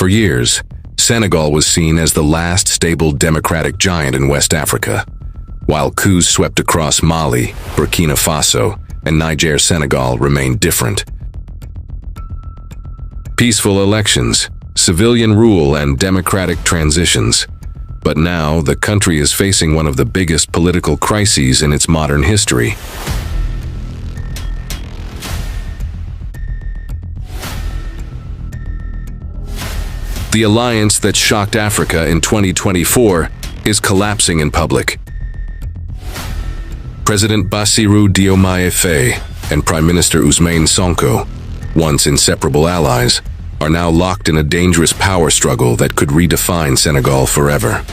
For years, Senegal was seen as the last stable democratic giant in West Africa. While coups swept across Mali, Burkina Faso, and Niger, Senegal remained different. Peaceful elections, civilian rule, and democratic transitions. But now, the country is facing one of the biggest political crises in its modern history. The alliance that shocked Africa in 2024 is collapsing in public. President Bassirou Diomaye Faye and Prime Minister Ousmane Sonko, once inseparable allies, are now locked in a dangerous power struggle that could redefine Senegal forever.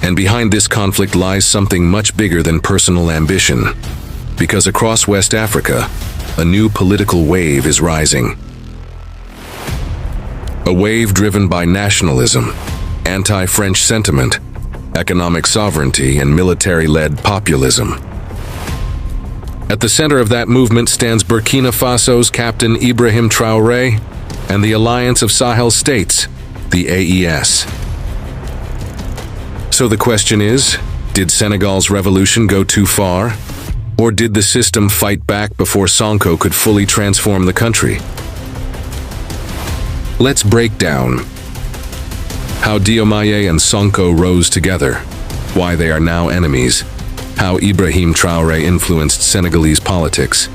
And behind this conflict lies something much bigger than personal ambition. Because across West Africa, a new political wave is rising. A wave driven by nationalism, anti-French sentiment, economic sovereignty, and military-led populism. At the center of that movement stands Burkina Faso's Captain Ibrahim Traoré and the Alliance of Sahel States, the AES. So the question is, did Senegal's revolution go too far? Or did the system fight back before Sonko could fully transform the country? Let's break down how Diomaye and Sonko rose together, why they are now enemies, how Ibrahim Traoré influenced Senegalese politics,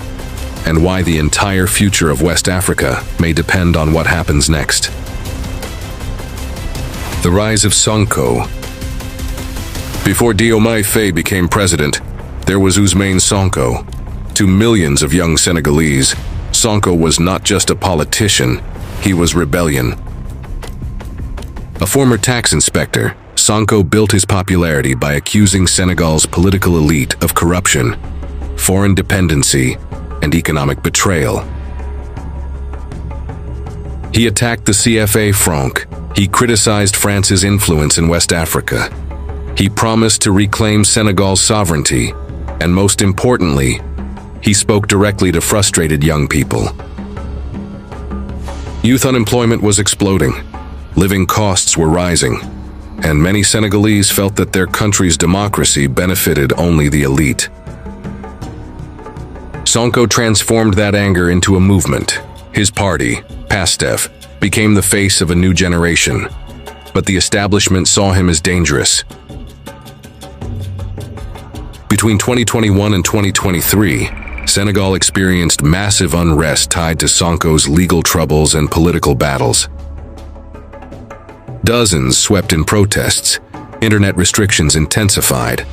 and why the entire future of West Africa may depend on what happens next. The rise of Sonko. Before Diomaye Faye became president, there was Ousmane Sonko. To millions of young Senegalese, Sonko was not just a politician, he was rebellion. A former tax inspector, Sonko built his popularity by accusing Senegal's political elite of corruption, foreign dependency, and economic betrayal. He attacked the CFA franc. He criticized France's influence in West Africa. He promised to reclaim Senegal's sovereignty, and most importantly, he spoke directly to frustrated young people. Youth unemployment was exploding, living costs were rising, and many Senegalese felt that their country's democracy benefited only the elite. Sonko transformed that anger into a movement. His party, PASTEF, became the face of a new generation, but the establishment saw him as dangerous. Between 2021 and 2023, Senegal experienced massive unrest tied to Sonko's legal troubles and political battles. Dozens swept in protests, internet restrictions intensified,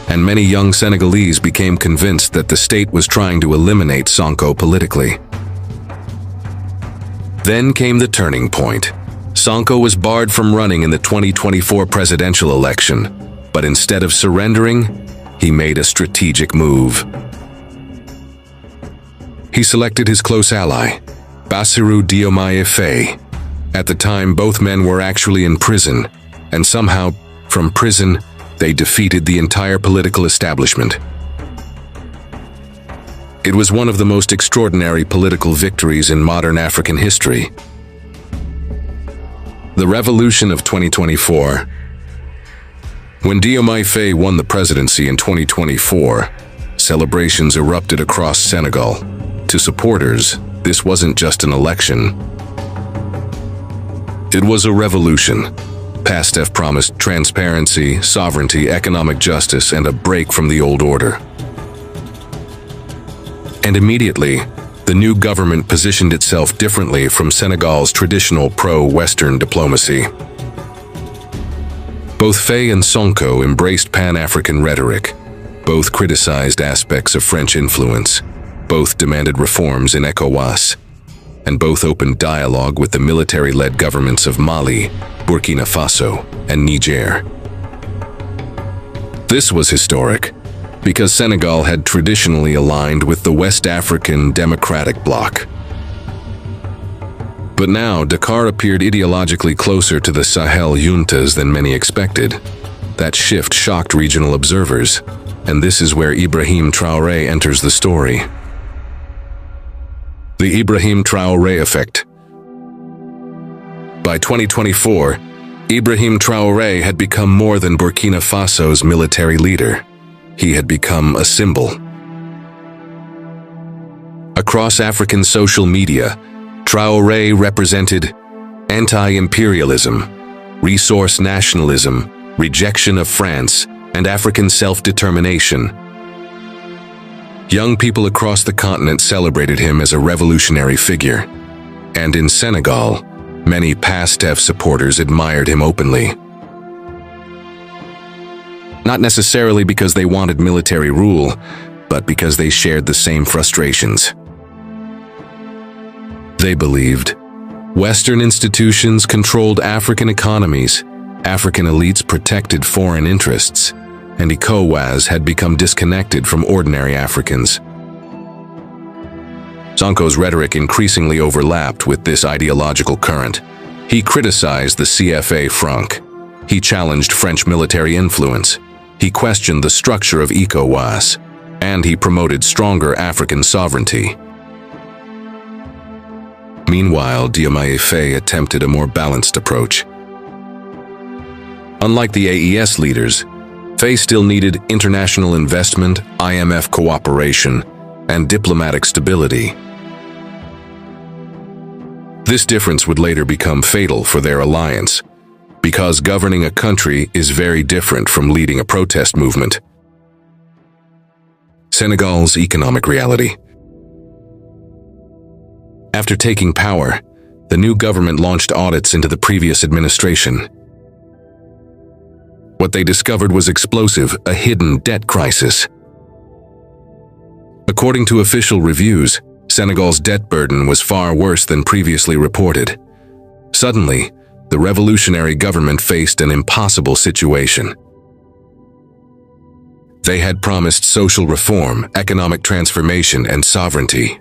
and many young Senegalese became convinced that the state was trying to eliminate Sonko politically. Then came the turning point. Sonko was barred from running in the 2024 presidential election, but instead of surrendering, he made a strategic move. He selected his close ally, Bassirou Diomaye Faye. At the time, both men were actually in prison, and somehow, from prison, they defeated the entire political establishment. It was one of the most extraordinary political victories in modern African history. The Revolution of 2024. When Diomaye Faye won the presidency in 2024, celebrations erupted across Senegal. To supporters, this wasn't just an election. It was a revolution. PASTEF promised transparency, sovereignty, economic justice, and a break from the old order. And immediately, the new government positioned itself differently from Senegal's traditional pro-Western diplomacy. Both Faye and Sonko embraced Pan-African rhetoric. Both criticized aspects of French influence. Both demanded reforms in ECOWAS, and both opened dialogue with the military-led governments of Mali, Burkina Faso, and Niger. This was historic, because Senegal had traditionally aligned with the West African Democratic Bloc. But now, Dakar appeared ideologically closer to the Sahel juntas than many expected. That shift shocked regional observers, and this is where Ibrahim Traoré enters the story. The Ibrahim Traoré effect. By 2024, Ibrahim Traoré had become more than Burkina Faso's military leader. He had become a symbol. Across African social media, Traoré represented anti-imperialism, resource nationalism, rejection of France, and African self-determination. Young people across the continent celebrated him as a revolutionary figure, and in Senegal, many PASTEF supporters admired him openly. Not necessarily because they wanted military rule, but because they shared the same frustrations. They believed Western institutions controlled African economies, African elites protected foreign interests, and ECOWAS had become disconnected from ordinary Africans. Sonko's rhetoric increasingly overlapped with this ideological current. He criticized the CFA franc. He challenged French military influence. He questioned the structure of ECOWAS, and he promoted stronger African sovereignty. Meanwhile, Diomaye Faye attempted a more balanced approach. Unlike the AES leaders, Faye still needed international investment, IMF cooperation, and diplomatic stability. This difference would later become fatal for their alliance, because governing a country is very different from leading a protest movement. Senegal's economic reality. After taking power, the new government launched audits into the previous administration. What they discovered was explosive, a hidden debt crisis. According to official reviews, Senegal's debt burden was far worse than previously reported. Suddenly, the revolutionary government faced an impossible situation. They had promised social reform, economic transformation, and sovereignty.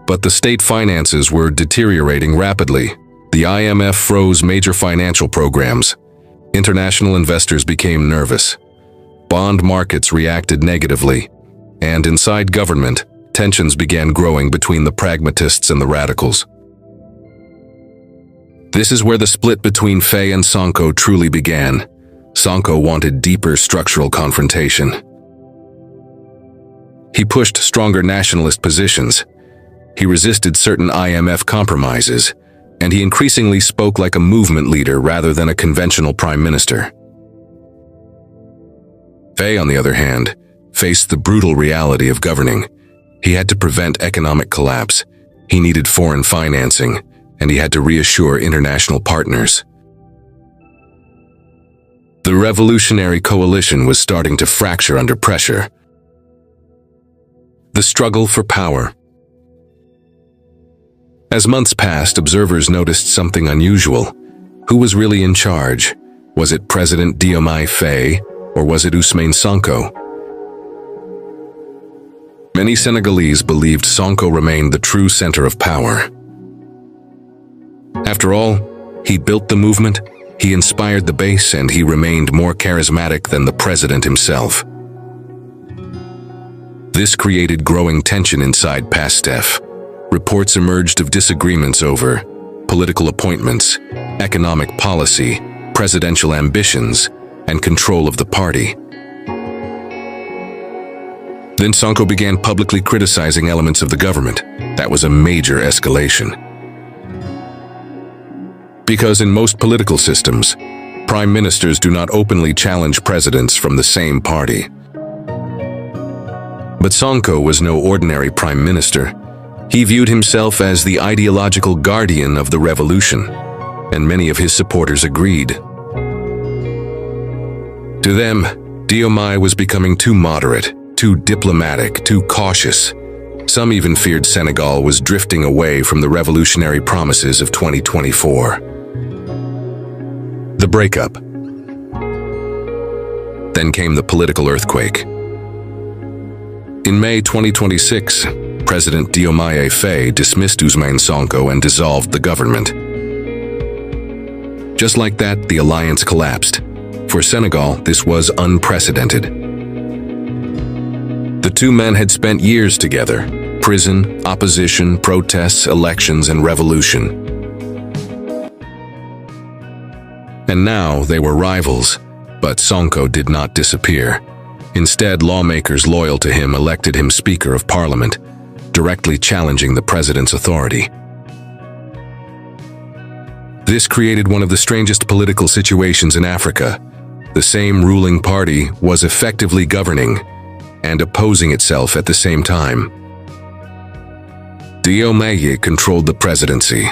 But the state finances were deteriorating rapidly. The IMF froze major financial programs. International investors became nervous. Bond markets reacted negatively. And inside government, tensions began growing between the pragmatists and the radicals. This is where the split between Faye and Sonko truly began. Sonko wanted deeper structural confrontation. He pushed stronger nationalist positions. He resisted certain IMF compromises, and he increasingly spoke like a movement leader rather than a conventional prime minister. Faye, on the other hand, faced the brutal reality of governing. He had to prevent economic collapse, he needed foreign financing, and he had to reassure international partners. The revolutionary coalition was starting to fracture under pressure. The struggle for power. As months passed, observers noticed something unusual. Who was really in charge? Was it President Diomaye Faye, or was it Ousmane Sonko? Many Senegalese believed Sonko remained the true center of power. After all, he built the movement, he inspired the base, and he remained more charismatic than the president himself. This created growing tension inside PASTEF. Reports emerged of disagreements over political appointments, economic policy, presidential ambitions, and control of the party. Then Sonko began publicly criticizing elements of the government. That was a major escalation. Because in most political systems, prime ministers do not openly challenge presidents from the same party. But Sonko was no ordinary prime minister. He viewed himself as the ideological guardian of the revolution, and many of his supporters agreed. To them, Diomaye was becoming too moderate, too diplomatic, too cautious. Some even feared Senegal was drifting away from the revolutionary promises of 2024. The breakup. Then came the political earthquake. In May 2026, President Diomaye Faye dismissed Ousmane Sonko and dissolved the government. Just like that, the alliance collapsed. For Senegal, this was unprecedented. The two men had spent years together: prison, opposition, protests, elections, and revolution. And now they were rivals, but Sonko did not disappear. Instead, lawmakers loyal to him elected him Speaker of Parliament, directly challenging the president's authority. This created one of the strangest political situations in Africa. The same ruling party was effectively governing and opposing itself at the same time. Diomaye controlled the presidency,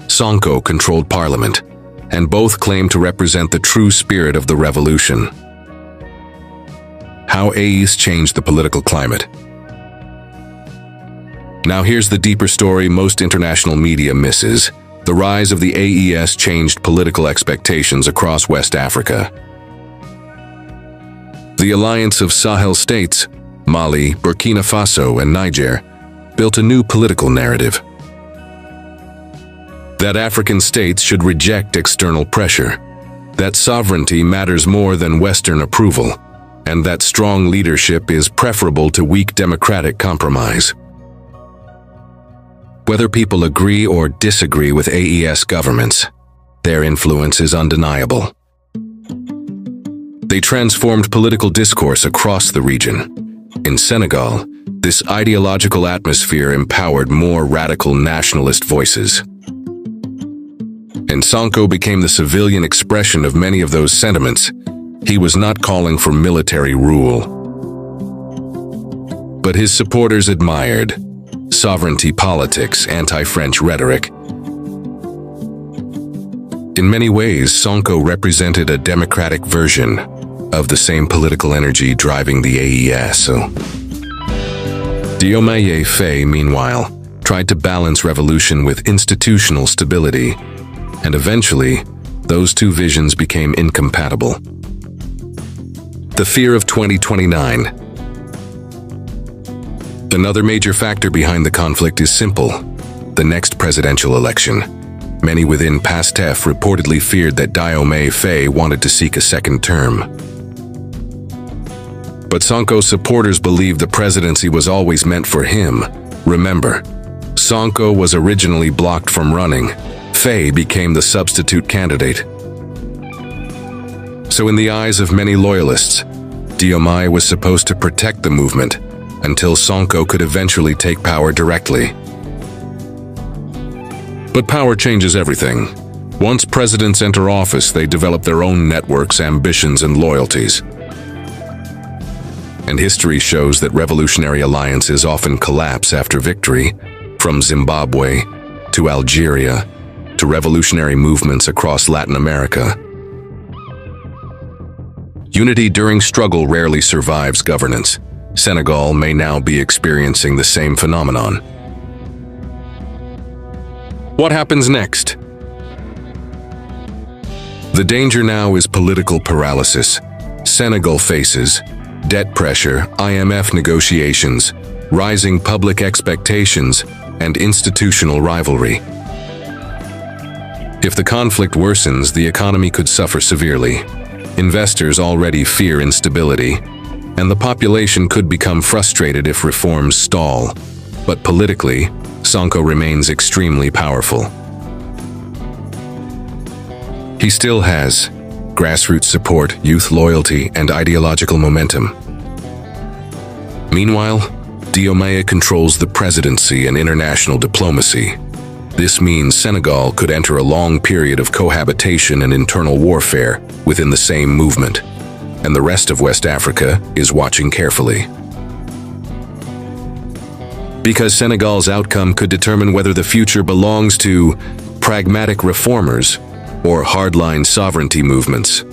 Sonko controlled parliament, and both claimed to represent the true spirit of the revolution. How AES changed the political climate. Now here's the deeper story most international media misses. The rise of the AES changed political expectations across West Africa. The alliance of Sahel states, Mali, Burkina Faso, and Niger, built a new political narrative. That African states should reject external pressure, that sovereignty matters more than Western approval, and that strong leadership is preferable to weak democratic compromise. Whether people agree or disagree with AES governments, their influence is undeniable. They transformed political discourse across the region. In Senegal, this ideological atmosphere empowered more radical nationalist voices. And Sonko became the civilian expression of many of those sentiments. He was not calling for military rule, but his supporters admired sovereignty politics, anti-French rhetoric. In many ways, Sonko represented a democratic version of the same political energy driving the AES. Diomaye Faye, meanwhile, tried to balance revolution with institutional stability, and eventually, those two visions became incompatible. The fear of 2029. Another major factor behind the conflict is simple: the next presidential election. Many within PASTEF reportedly feared that Diomaye Faye wanted to seek a second term. But Sonko's supporters believed the presidency was always meant for him. Remember, Sonko was originally blocked from running. Faye became the substitute candidate. So in the eyes of many loyalists, Diomaye was supposed to protect the movement until Sonko could eventually take power directly. But power changes everything. Once presidents enter office, they develop their own networks, ambitions, and loyalties. And history shows that revolutionary alliances often collapse after victory, from Zimbabwe to Algeria to revolutionary movements across Latin America. Unity during struggle rarely survives governance. Senegal may now be experiencing the same phenomenon. What happens next? The danger now is political paralysis. Senegal faces debt pressure, IMF negotiations, rising public expectations, and institutional rivalry. If the conflict worsens, the economy could suffer severely. Investors already fear instability, and the population could become frustrated if reforms stall. But politically, Sonko remains extremely powerful. He still has grassroots support, youth loyalty, and ideological momentum. Meanwhile, Diomaye controls the presidency and international diplomacy. This means Senegal could enter a long period of cohabitation and internal warfare within the same movement, and the rest of West Africa is watching carefully. Because Senegal's outcome could determine whether the future belongs to pragmatic reformers or hardline sovereignty movements.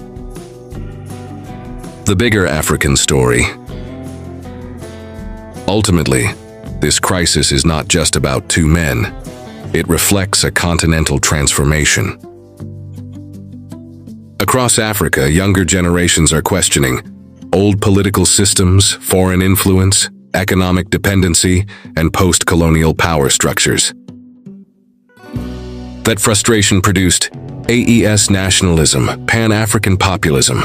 The bigger African story. Ultimately, this crisis is not just about two men. It reflects a continental transformation. Across Africa, younger generations are questioning old political systems, foreign influence, economic dependency, and post-colonial power structures. That frustration produced AES nationalism, Pan-African populism,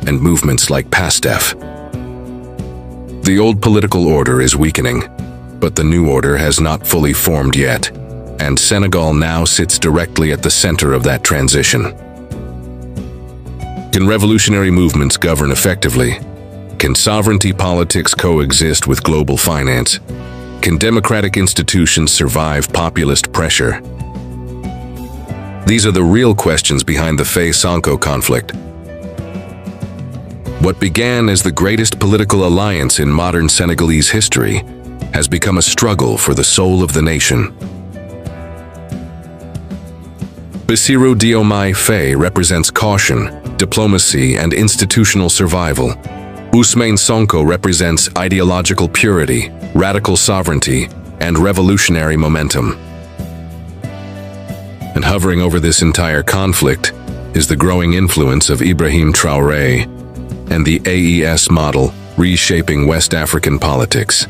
and movements like PASTEF. The old political order is weakening, but the new order has not fully formed yet, and Senegal now sits directly at the center of that transition. Can revolutionary movements govern effectively? Can sovereignty politics coexist with global finance? Can democratic institutions survive populist pressure? These are the real questions behind the Faye-Sonko conflict. What began as the greatest political alliance in modern Senegalese history has become a struggle for the soul of the nation. Bassirou Diomaye Faye represents caution, diplomacy, and institutional survival. Ousmane Sonko represents ideological purity, radical sovereignty, and revolutionary momentum. And hovering over this entire conflict is the growing influence of Ibrahim Traoré and the AES model reshaping West African politics.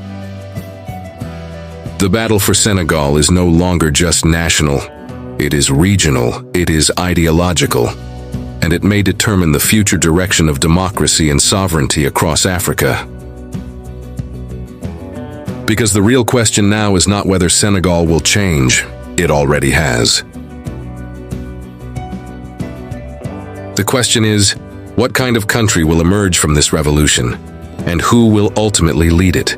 The battle for Senegal is no longer just national, it is regional, it is ideological, and it may determine the future direction of democracy and sovereignty across Africa. Because the real question now is not whether Senegal will change, it already has. The question is, what kind of country will emerge from this revolution, and who will ultimately lead it?